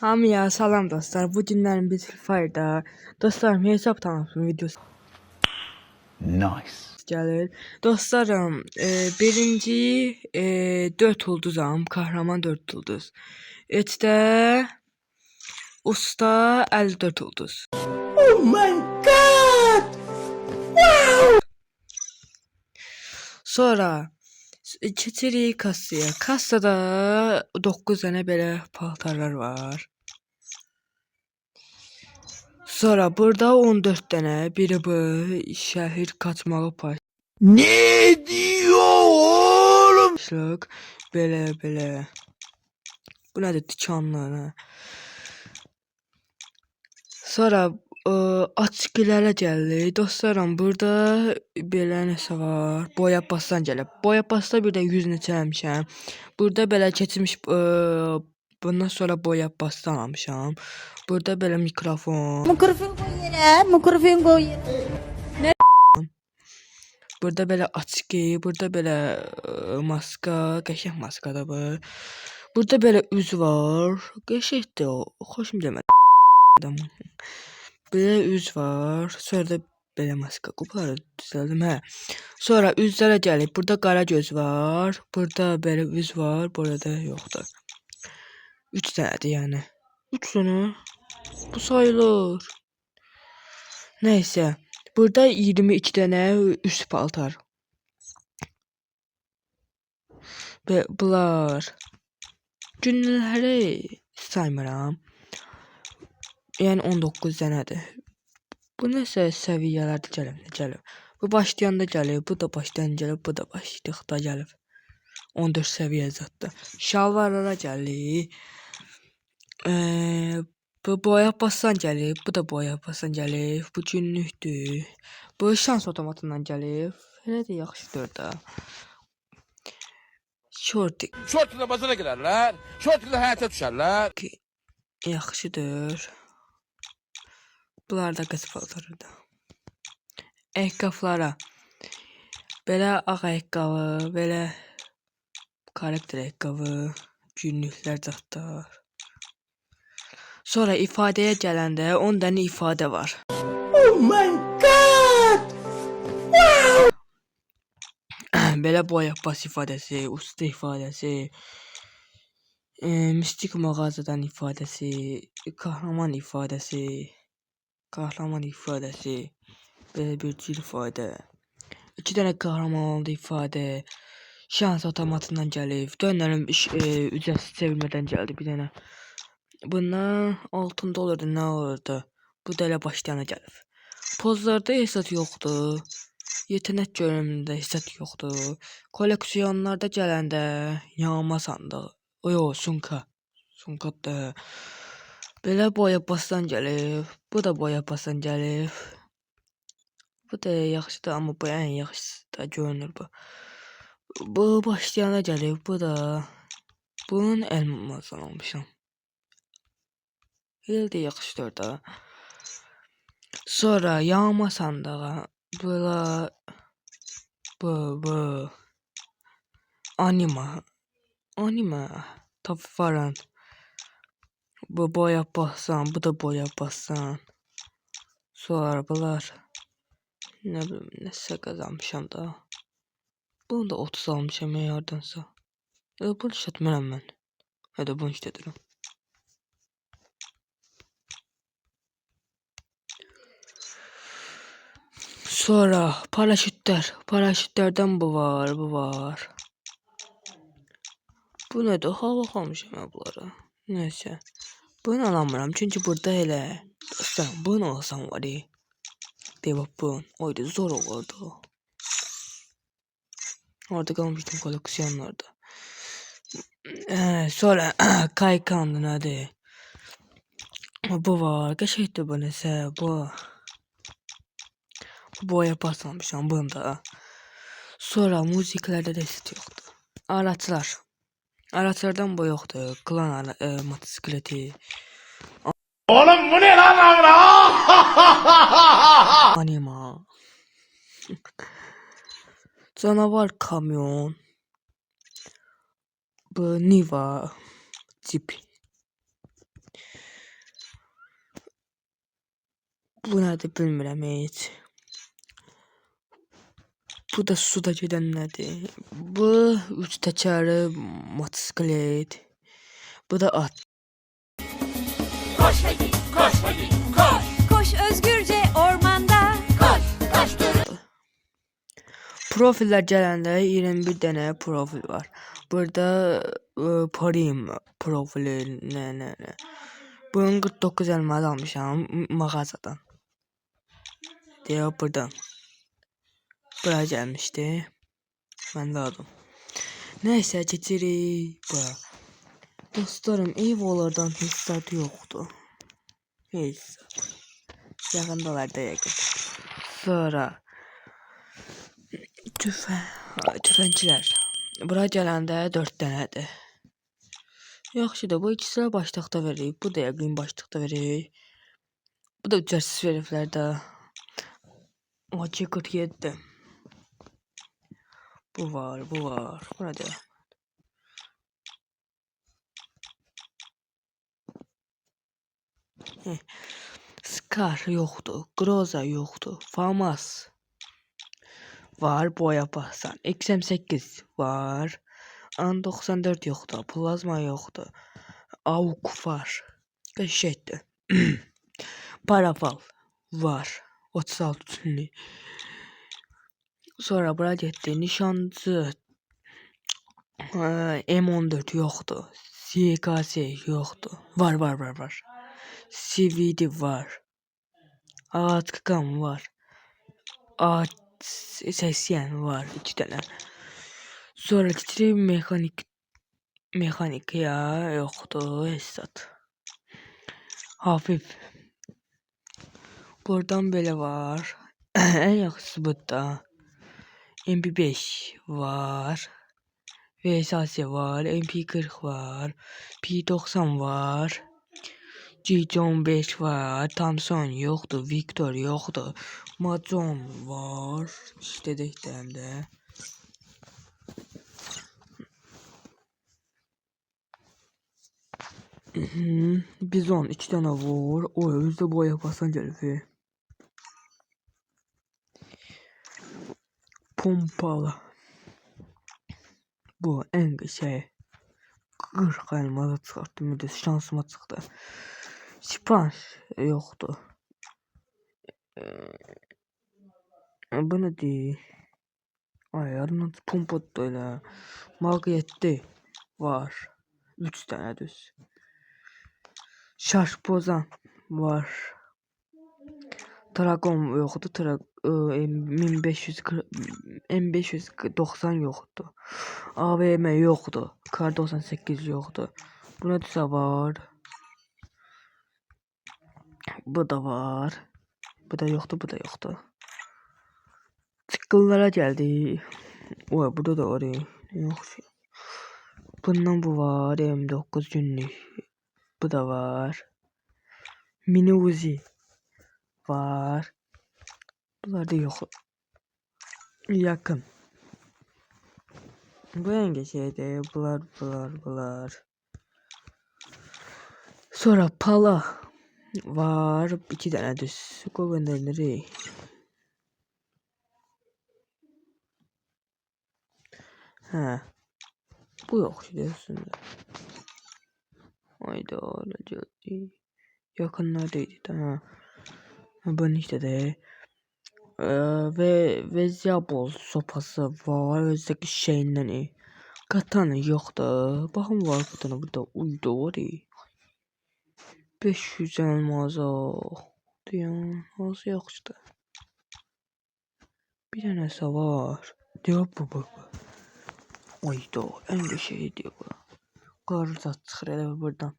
Hamıya salam dostlar. Bu günlərin biz Fire'da dostlarım hesab tanıtım videosu gəlir. Dostlarım, birinci 4 ulduzam, kahraman 4 ulduz. Etdə usta 54 ulduz. Oh my god! Sonra keçirik kassaya. Kassada 9 dənə belə paltarlar var. Sonra burada 14 tane biri bu şehir kaçmağı Ne diyor oğlum? başlık böyle. Bu nedir tikanlar? Sonra açıklara gəldik. Dostlarım burada belə nəsə var. Boya pasdan gəlib. Boya pasta bir də 100 neçə almışam. Burada belə keçmiş bundan sonra boya pasta almışam. Burada belə mikrofon. Mikrofon koy yere, mikrofon koy yere. Burada belə açki, burada belə maska, qəşəng maskadır bu. Burada belə üz var. Qəşəngdir o. Xoşum gəlmədi. Belə üz var. Sonra da belə maska qupları düzəldim hə. Sonra üzlərə gəlib. Burada qara göz var. Burada belə üz var. Burada yoxdur. 3 dənədir yəni. 3 dənə. Bu sayılır. Neyse. Burada 22 tane üst paltar. Ve bunlar günləri saymıram. Yəni 19 dənədir. Bu nəsə səviyyələrdə gəlib. Bu başlayanda gəlib, bu da başlayanda gəlib, bu da başlıqda gəlib. 14 səviyyə zətdə. Şalvarlara gəlib. Bu boya basan gəlib, bu da boya basan gəlib. Bu günlükdür. Bu şans otomatından gəlib. Elə də yaxşıdır da. Şortik Şortla bazara girerler. Şortla hayata düşerler. yaxşıdır. Bunlar da qız paltarıdır. Ayaqqabılara. Belə ağ ayaqqabı, belə karakter ayaqqabı, günlüklər zətlər. Sonra ifadəyə gələndə 10 dənə ifadə var. Oh my god! Belə boya bas ifadəsi, usta ifadəsi, mistik mağazadan ifadəsi, kahraman ifadəsi, belə bir cür ifadə. 2 dənə kahraman ifadə, şans otomatından gəlib. Dönərim ücretsiz çevirmədən gəldi bir dənə. Bundan altında olurdu, nə olurdu? Bu da elə başlayana gəlib. Pozlarda hesab yoxdur. Yetenek görünümündə hesab yoxdur. Koleksiyonlarda gələndə yağma sandığı. Oyo, sunka. Sunka da. Belə boya basdan gəlib. Bu da boya basdan gəlib. Bu da yaxşıdır, amma bu ən yaxşısı da görünür bu. Bu başlayana gəlib. Bu da. Bunun elmasını almışam. Elə də yaxşıdır da. Sonra yağma sandığı. Bu anima tafaran. Bu boya basan, bu da boya basan. Sonra bunlar ne bileyim nəsə qazanmışam da. Bunu da 30 almışam yardansa. Bunu işlətmirəm mən. Hədə bunu işlədirəm. Sonra paraşütler. Paraşütlerden bu var. Bu nedir? Hava kalmışım ya bunlara. Neyse. Bunu alamıram. Çünkü burada hele. Dostlar bunu alsam var ya. Devap bunu. Oydu zor olurdu. Orada kalmıştım koleksiyonlarda. Sonra kaykandı hadi. Bu var. Geçeydi bu neyse. Bu boya basmamışam bunda. Sonra müziklerde de yoktu. Araçlar. Araçlardan bu yoktu. Klan motosikleti. Oğlum bu ne lan amına? Anima. Canavar kamyon. Bu Niva. Jeep. Bu nədir bilmirəm heç. Bu da suda gedən nədir? Bu üç təkərli motosiklet. Bu da at. Koş hadi, koş hadi, koş. Koş özgürce ormanda. Koş, koş dur. Profillər gələndə 21 dənə profil var. Burada Parim profili nə. Bunun 49 elmas almışam mağazadan. Deyə buradan. Buraya gəlmişdi. Mən də aldım. Nəysə keçirik bura. Dostlarım Evolardan heç zad yoxdur. Heç zad. Yaxındalarda yəqin. Sonra tüfəngçilər. Bura gələndə 4 dənədir. Yaxşıdır, bu ikisi başlıqda veririk. Bu da yəqin başlıqda veririk. Bu da ücretsiz veriflərdə. AK-47. Bu var. Burada. Scar yoxdur. Groza yoxdur. Famas var. Boya basan. XM8 var. An94 yoxdur. Plazma yoxdur. AUK var. Qəşəngdir. Parafal var. 36 tünlü. Sonra bura getdi. Nişancı M14 yoxdur. CKS yoxdur. Var. CVD var. Ağaçqan var. A80 var. 2 dənə. Sonra getiri mekanik ya yoxdur. Hesat. Hafif. Buradan belə var. Ən yaxşısı bu da. MP5 var. VSS var. MP40 var. P90 var. G15 var. Thompson yoxdur. Victor yoxdur. Mazon var. İşte də. Bizon 2 dənə var. O özdə boya basan gəlir. Pompalı. Bu ən qəşəng. 40 elmaza çıxartdım. Bir də şansıma çıxdı. Sipans yoxdur. Bu nədir? Ayarın pompadır elə. Magnetli var. 3 dənə düz. Şarj pozan var. Dragon yoxdur. M590 yoxdur. AVM yoxdur. Kar 98 yoxdur. Buna düzə var. Bu da var. Bu da yoxdur. Çıqqıllara gəldi. Oy, burada da var. Yoxdur. Bundan bu var. M9 günlük. Bu da var. Mini Uzi var. Bunlar da yox. Yakın. Bu en şeydir. Bunlar. Sonra pala var. 2 dənə düz. Qoyunları. Bu yox üstündə. Hayda öyle geldi. Yakınlardaydı da. Bunun işte de. Ve Ziyabol sopası var. Özdeki şeyinden. Katana yok da. Bakın var katana burada. Uydu var. 500 elmaza. Diyan. Nasıl yaxşıdır. Bir dənəsi var. Diyor bu. Oydu. En bir şey diyor bu. Qarıza çıxır elə buradan.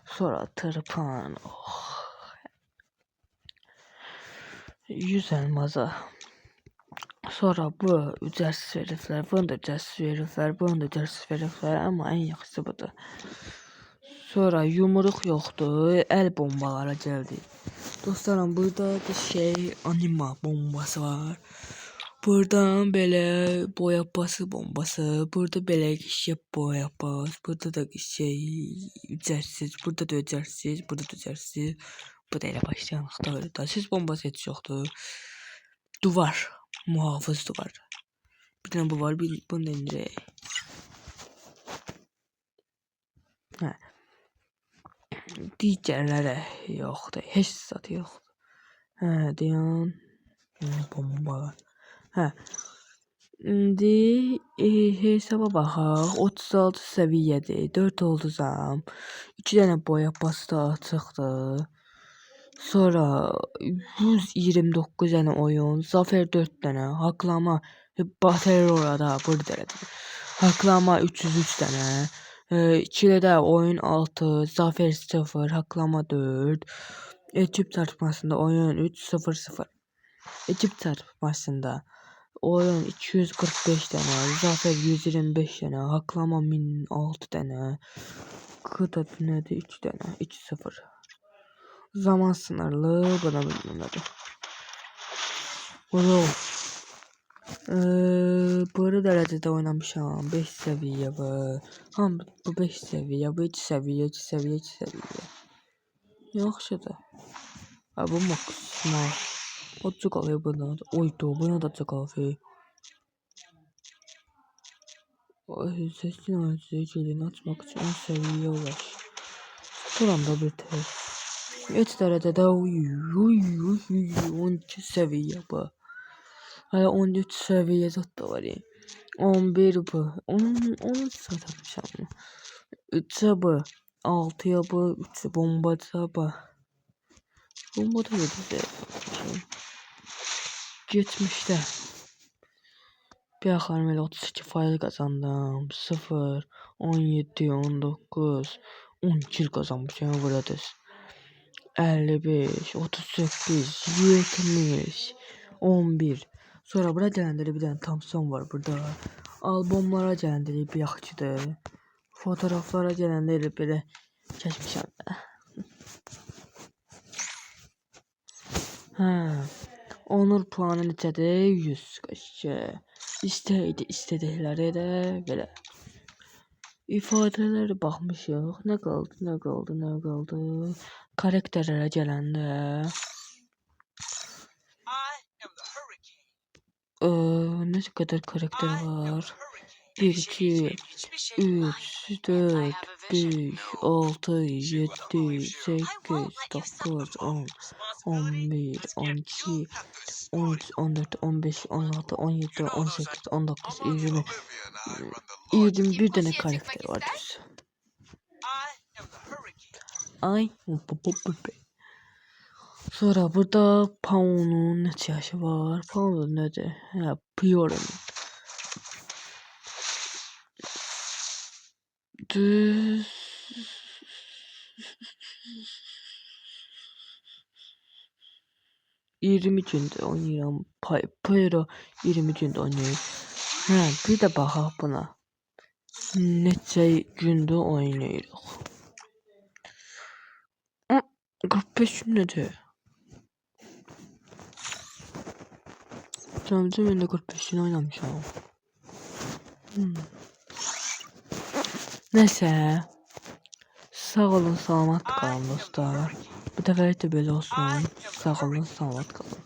Sonra tırpan. 100 elmaza. Sonra bu ücretsiz verifler. Bunu da ücretsiz verifler. Bunu da ücretsiz verifler. Ama en yaxşısı budur. Sonra yumruq yoxdur. El bombalara gəldi. Dostlarım burada bir şey anima bombası var. Buradan belə boyabası bombası, burada belə şey boyabas, burada da şey üzərsiz, burada da üzərsiz, burada da üzərsiz. Bu da elə başlanıqda öyle da. Siz bombası heç yoxdur. Duvar, muhafız duvar. Bir tane bu var, bunu indirək. Hə. Digərlərə yoxdur, heç zat yoxdur. Hə, deyən bomba. Hə. İndi hesaba baxaq. 36 səviyyədir. 4 oldu zam. 2 dənə boya pasta açıqdır. Sonra 129 dənə oyun. Zafer 4 dənə. Haklama. Bateri orada. Burada dərədir. Haklama 303 dənə. 2'de də oyun 6. Zafer 0. Haklama 4. Ekip çarpmasında oyun 3-0-0. Ekip çarpmasında oyun 245 tane, zafer 125 tane, haklama 1006 tane, kıta nedir 3 tane, 2-0. Zaman sınırlı, bana bilmem. Bu derecede oynamışam, 5 seviye bu. Ham bu 5 seviye, bu 2 seviye, 2 seviye, 2 seviye. Yaxşıdır. Ha bu maksimum. O çok alıyor buna. Oydu buna da çok alıyor. Sesin ölçülerini açmak için 10 seviye ulaş. Turanda bir tek. 3 derecede 12 seviye bu. Hala 13 seviye zaten var ya. 11 bu. 10 satmışam. 3 bu. 6 bu. 3 bomba bu. Bomba da güzel. Geçmişte. Bir akarım elə 32 faiz kazandım. 0, 17, 19, 12 kazanmışım burada. 55, 38, 70, 11. Sonra bura gələndə bir tane Thompson var burada. Albomlara gələndə bir yaxşıdır. Fotoğraflara gələndə elə belə çəkmişəm. Ha. Onur puanı neçədir? 100 qaşıq. İstədikləri də belə. İfadələrə baxmışıq. Nə qaldı? Karakterlərə gələndə ne kadar karakter var? 1, 2, 3, 4, 5, 6, 7, 8, 9, 10, 11, 12, 13, 14, 15, 16, 17, 18, 19, 20, 21 tane karakter var. Ay, sonra burada Paun'un neçə yaşı var? Paun nedir? Hə, Piorin. Düz 20 gündür oynayıram. Pyro 20 gündür oynayır. Hə, bir də baxaq buna. Neçə gündür oynayırıq. 45 gün nedir? Cəmcə mən də 45 gün oynamışam. Neyse. Sağ olun, salamat qalın dostlar. Bu dəfəlik də belə olsun. Sağ olun, salamat qalın.